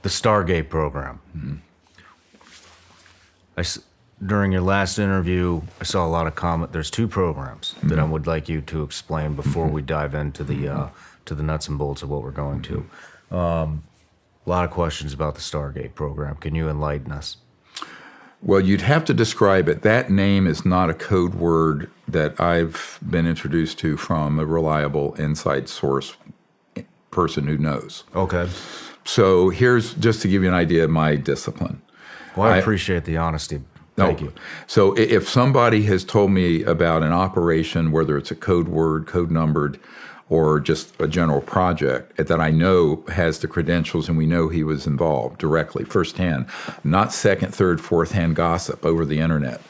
the Stargate program. During your last interview, I saw a lot of comment. There's two programs that I would like you to explain before we dive into the nuts and bolts of what we're going to. A lot of questions about the Stargate program. Can you enlighten us? Well, you'd have to describe it. That name is not a code word that I've been introduced to from a reliable inside source person who knows. Okay. So here's just to give you an idea of my discipline. Well, I appreciate the honesty. Thank you. So if somebody has told me about an operation, whether it's a code word, code numbered, or just a general project that I know has the credentials and we know he was involved directly, firsthand, not second, third, fourth-hand gossip over the internet,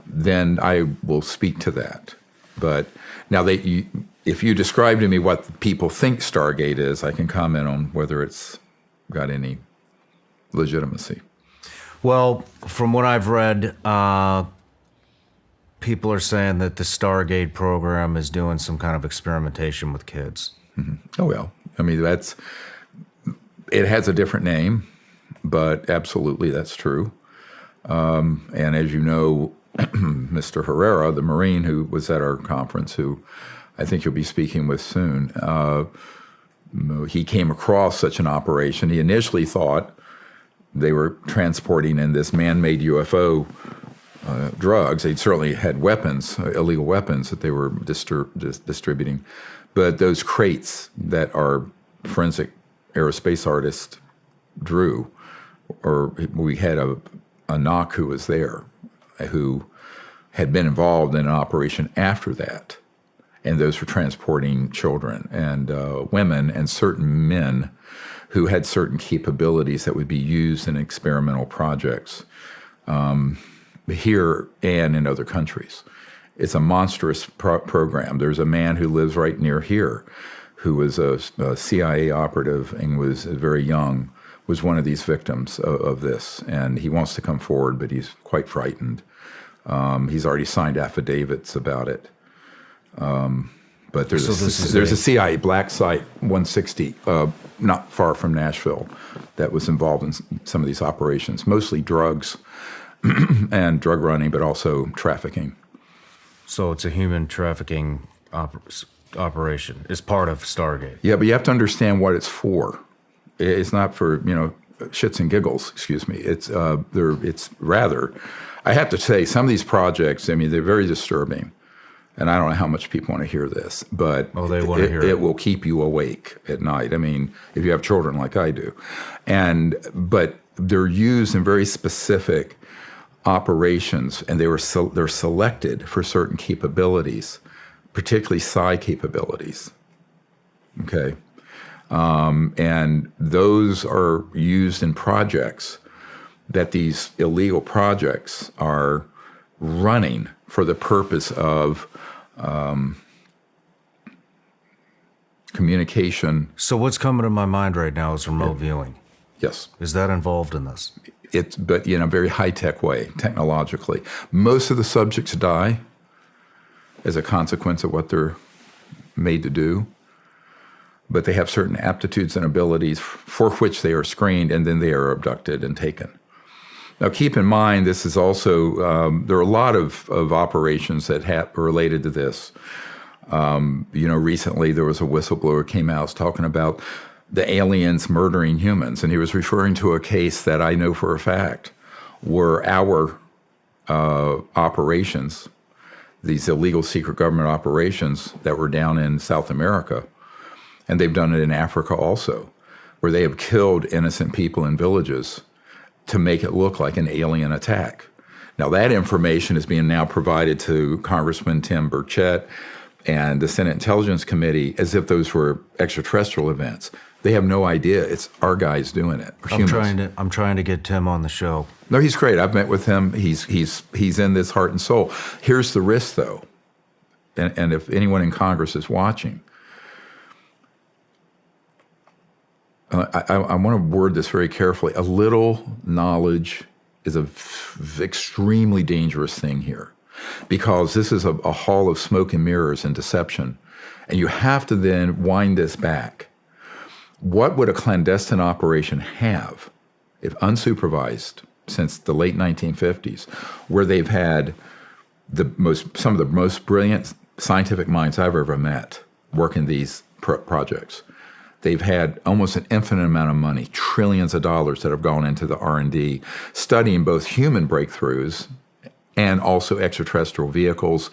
then I will speak to that. But now, if you describe to me what people think Stargate is, I can comment on whether it's got any legitimacy. Well, from what I've read, people are saying that the Stargate program is doing some kind of experimentation with kids. Oh, well, I mean, it has a different name, but absolutely that's true. And as you know, Mr. Herrera, the Marine who was at our conference, who I think you'll be speaking with soon, he came across such an operation. He initially thought they were transporting in this man-made UFO drugs. They certainly had weapons, illegal weapons that they were distributing. But those crates that our forensic aerospace artist drew, or we had a knock who was there, who had been involved in an operation after that. And those were transporting children and women and certain men who had certain capabilities that would be used in experimental projects here and in other countries. It's a monstrous program. There's a man who lives right near here who was a CIA operative and was very young, was one of these victims of this. And he wants to come forward, but he's quite frightened. He's already signed affidavits about it. But there's a CIA black site 160 not far from Nashville that was involved in some of these operations, mostly drugs and drug running, but also trafficking. So it's a human trafficking operation. It's part of Stargate. Yeah, but you have to understand what it's for. It's not for, shits and giggles, excuse me. It's rather, I have to say, some of these projects, I mean, they're very disturbing. And I don't know how much people want to hear this, but they want to hear it. It will keep you awake at night. I mean, if you have children like I do. But they're used in very specific operations, and they're selected for certain capabilities, particularly psi capabilities. Okay? And those are used in projects that these illegal projects are running for the purpose of communication. So what's coming to my mind right now is remote viewing. Yes. Is that involved in this? But in a very high-tech way, technologically. Most of the subjects die as a consequence of what they're made to do. But they have certain aptitudes and abilities for which they are screened, and then they are abducted and taken. Now, keep in mind, this is also, there are a lot of operations that are related to this. Recently there was a whistleblower came out talking about the aliens murdering humans, and he was referring to a case that I know for a fact were our operations, these illegal secret government operations that were down in South America, and they've done it in Africa also, where they have killed innocent people in villages to make it look like an alien attack. Now, that information is being now provided to Congressman Tim Burchett and the Senate Intelligence Committee as if those were extraterrestrial events. They have no idea it's our guys doing it. I'm trying to get Tim on the show. No, he's great. I've met with him. He's in this heart and soul. Here's the risk, though, and if anyone in Congress is watching, I want to word this very carefully. A little knowledge is an extremely dangerous thing here, because this is a hall of smoke and mirrors and deception. And you have to then wind this back. what would a clandestine operation have if unsupervised since the late 1950s, where they've had some of the most brilliant scientific minds I've ever met working these projects. They've had almost an infinite amount of money, trillions of dollars that have gone into the R&D, studying both human breakthroughs and also extraterrestrial vehicles,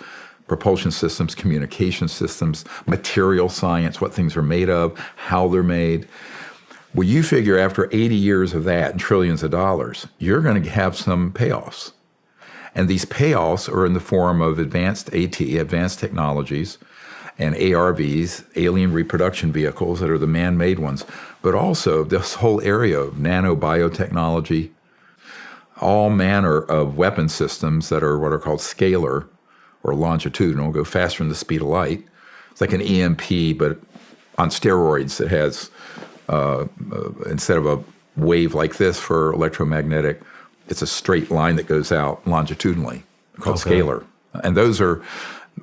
propulsion systems, communication systems, material science, what things are made of, how they're made. Well, you figure after 80 years of that and trillions of dollars, you're going to have some payoffs. And these payoffs are in the form of advanced advanced technologies, and ARVs, alien reproduction vehicles that are the man-made ones, but also this whole area of nanobiotechnology, all manner of weapon systems that are what are called scalar or longitudinal, go faster than the speed of light. It's like an EMP, but on steroids. It has, instead of a wave like this for electromagnetic, it's a straight line that goes out longitudinally called scalar. And those are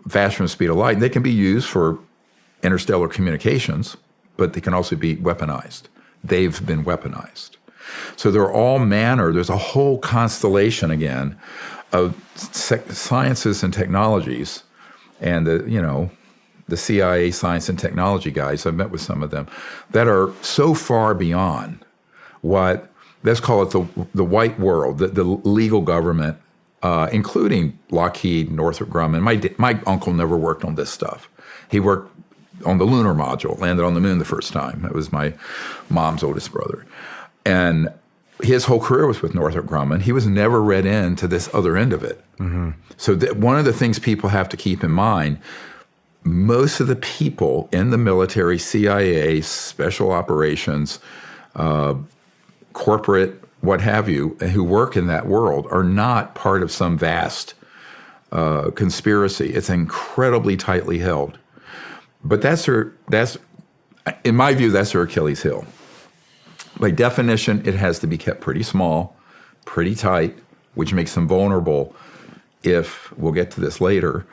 faster than the speed of light. They can be used for interstellar communications, but they can also be weaponized. They've been weaponized. So there are all manner, there's a whole constellation again of sciences and technologies, and the CIA science and technology guys, I've met with some of them, that are so far beyond what, let's call it the white world, the legal government, including Lockheed, Northrop Grumman. My uncle never worked on this stuff. He worked on the lunar module, landed on the moon the first time. That was my mom's oldest brother. And his whole career was with Northrop Grumman. He was never read into this other end of it. Mm-hmm. So one of the things people have to keep in mind, most of the people in the military, CIA, special operations, corporate, what have you, who work in that world are not part of some vast conspiracy. It's incredibly tightly held. But in my view, that's their Achilles heel. By definition, it has to be kept pretty small, pretty tight, which makes them vulnerable if, we'll get to this later,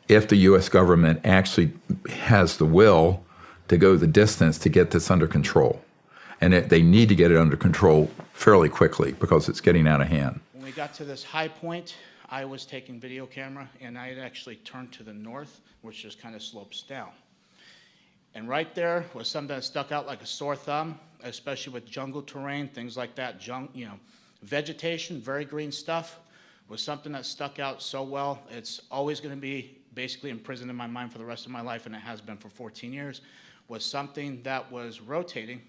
if the U.S. government actually has the will to go the distance to get this under control. And they need to get it under control fairly quickly because it's getting out of hand. When we got to this high point, I was taking video camera, and I had actually turned to the north, which just kind of slopes down. And right there was something that stuck out like a sore thumb, especially with jungle terrain, things like that. Vegetation, very green stuff, was something that stuck out so well. It's always going to be basically imprisoned in my mind for the rest of my life, and it has been for 14 years, was something that was rotating,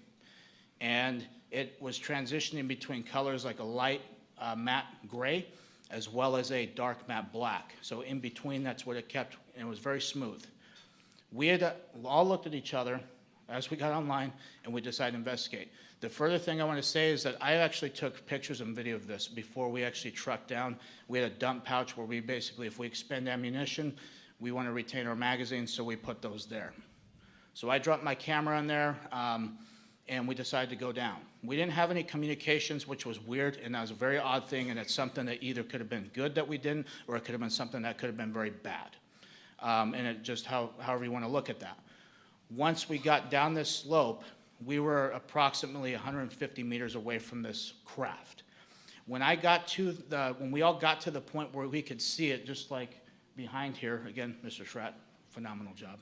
and it was transitioning between colors like a light matte gray as well as a dark matte black. So in between, that's what it kept, and it was very smooth. We had all looked at each other as we got online, and we decided to investigate. The further thing I want to say is that I actually took pictures and video of this before we actually trucked down. We had a dump pouch where we basically, if we expend ammunition, we want to retain our magazines, so we put those there. So I dropped my camera in there, and we decided to go down. We didn't have any communications, which was weird, and that was a very odd thing, and it's something that either could have been good that we didn't, or it could have been something that could have been very bad. And it just however you want to look at that. Once we got down this slope, we were approximately 150 meters away from this craft. When we all got to the point where we could see it, just like behind here, again, Mr. Schratt, phenomenal job.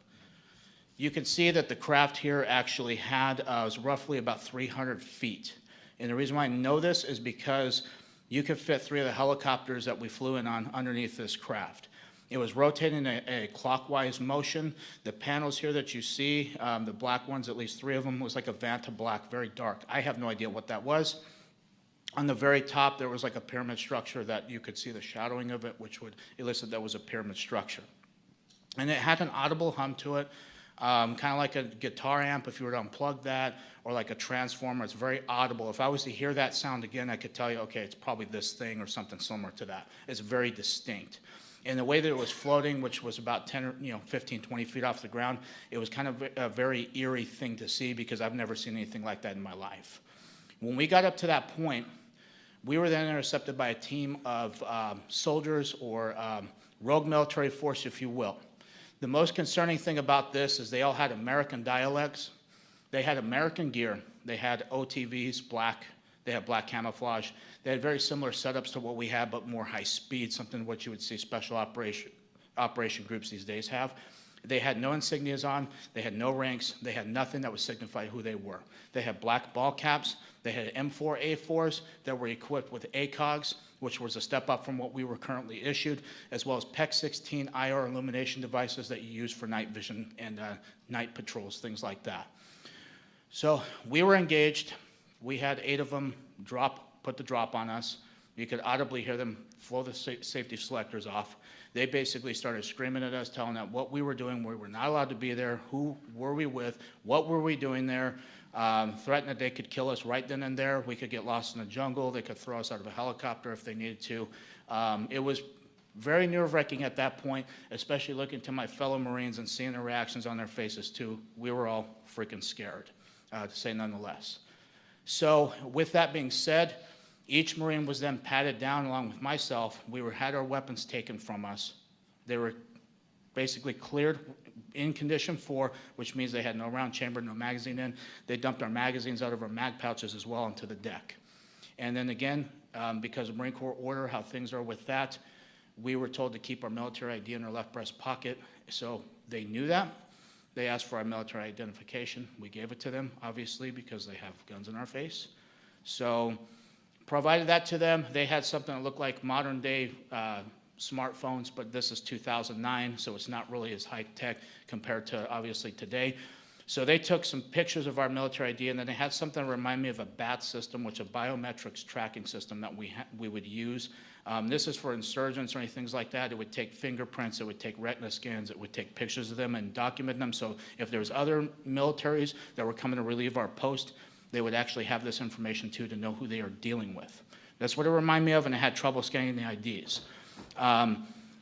You can see that the craft here actually was roughly about 300 feet. And the reason why I know this is because you could fit 3 of the helicopters that we flew in on underneath this craft. It was rotating a clockwise motion. The panels here that you see, the black ones, at least 3 of them, was like a Vanta black, very dark. I have no idea what that was. On the very top, there was like a pyramid structure that you could see the shadowing of it, which would elicit that was a pyramid structure. And it had an audible hum to it, kind of like a guitar amp if you were to unplug that, or like a transformer. It's very audible. If I was to hear that sound again, I could tell you, okay, it's probably this thing or something similar to that. It's very distinct. And the way that it was floating, which was about 15, 20 feet off the ground, it was kind of a very eerie thing to see because I've never seen anything like that in my life. When we got up to that point, we were then intercepted by a team of soldiers or rogue military force, if you will. The most concerning thing about this is they all had American dialects, They had American gear. They had OTVs, they had black camouflage. They had very similar setups to what we have, but more high speed, something what you would see special operation groups these days have. They had no insignias on. They had no ranks. They had nothing that would signify who they were. They had black ball caps. They had M4A4s that were equipped with ACOGs, which was a step up from what we were currently issued, as well as PEC 16 IR illumination devices that you use for night vision and night patrols, things like that. So we were engaged. We had 8 of them put the drop on us. You could audibly hear them blow the safety selectors off. They basically started screaming at us, telling us what we were doing, we were not allowed to be there, who were we with, what were we doing there, threatened that they could kill us right then and there. We could get lost in the jungle. They could throw us out of a helicopter if they needed to. It was very nerve-wracking at that point, especially looking to my fellow Marines and seeing the reactions on their faces too. We were all freaking scared, to say none the less. So with that being said, each Marine was then patted down along with myself. We had our weapons taken from us. They were basically cleared in condition 4, which means they had no round chamber, no magazine in. They dumped our magazines out of our mag pouches as well onto the deck. And then again, because of Marine Corps order, how things are with that, we were told to keep our military ID in our left breast pocket. So they knew that. They asked for our military identification. We gave it to them, obviously, because they have guns in our face. So provided that to them. They had something that looked like modern day smartphones, but this is 2009, so it's not really as high tech compared to obviously today. So they took some pictures of our military ID, and then they had something that reminded me of a BAT system, which is a biometrics tracking system that we would use. This is for insurgents or any things like that. It would take fingerprints, it would take retina scans, it would take pictures of them and document them. So if there's other militaries that were coming to relieve our post, they would actually have this information too to know who they are dealing with. That's what it reminded me of, and I had trouble scanning the IDs.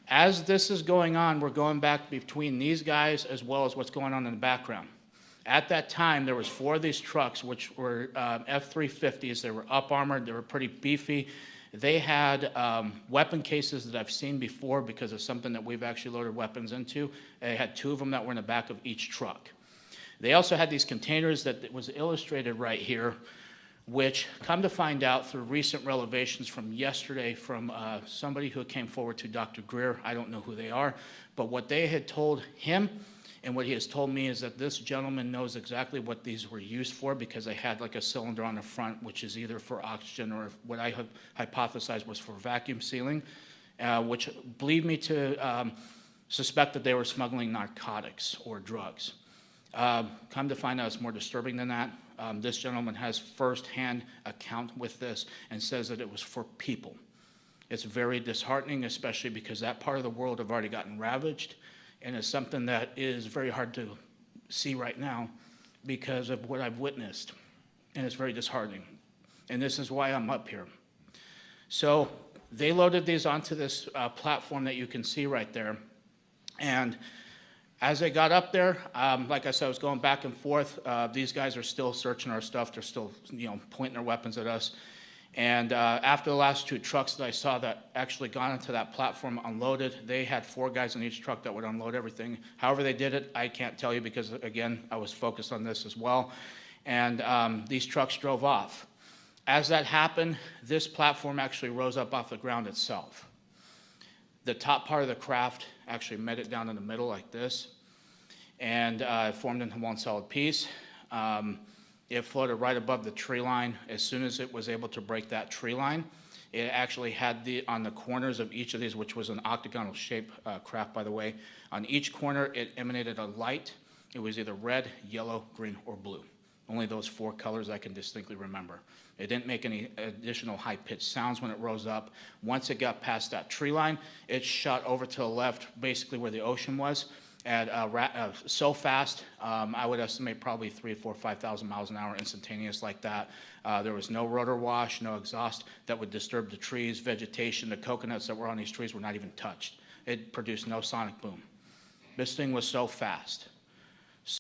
As this is going on, we're going back between these guys as well as what's going on in the background. At that time, there was 4 of these trucks, which were F-350s. They were up armored. They were pretty beefy. They had weapon cases that I've seen before because of something that we've actually loaded weapons into. They had 2 of them that were in the back of each truck. They also had these containers that was illustrated right here, which come to find out through recent revelations from yesterday from somebody who came forward to Dr. Greer. I don't know who they are, but what they had told him and what he has told me is that this gentleman knows exactly what these were used for because they had like a cylinder on the front, which is either for oxygen or what I hypothesized was for vacuum sealing, which lead me to suspect that they were smuggling narcotics or drugs. Come to find out it's more disturbing than that. This gentleman has first-hand account with this and says that it was for people. It's very disheartening, especially because that part of the world have already gotten ravaged, and it's something that is very hard to see right now because of what I've witnessed, and it's very disheartening. And this is why I'm up here. So they loaded these onto this platform that you can see right there, and as they got up there, like I said, I was going back and forth. These guys are still searching our stuff. They're still, pointing their weapons at us. And after the last 2 trucks that I saw that actually got onto that platform unloaded, they had 4 guys in each truck that would unload everything. However they did it, I can't tell you because, again, I was focused on this as well. And these trucks drove off. As that happened, this platform actually rose up off the ground itself. The top part of the craft actually met it down in the middle like this, and it formed into one solid piece. It floated right above the tree line. As soon as it was able to break that tree line, it actually had on the corners of each of these, which was an octagonal shape craft, by the way, on each corner it emanated a light. It was either red, yellow, green, or blue. Only those 4 colors I can distinctly remember. It didn't make any additional high-pitched sounds when it rose up. Once it got past that tree line, it shot over to the left, basically where the ocean was, at so fast, I would estimate probably 3,000, 4,000, 5,000 miles an hour instantaneous like that. There was no rotor wash, no exhaust that would disturb the trees, vegetation. The coconuts that were on these trees were not even touched. It produced no sonic boom. This thing was so fast.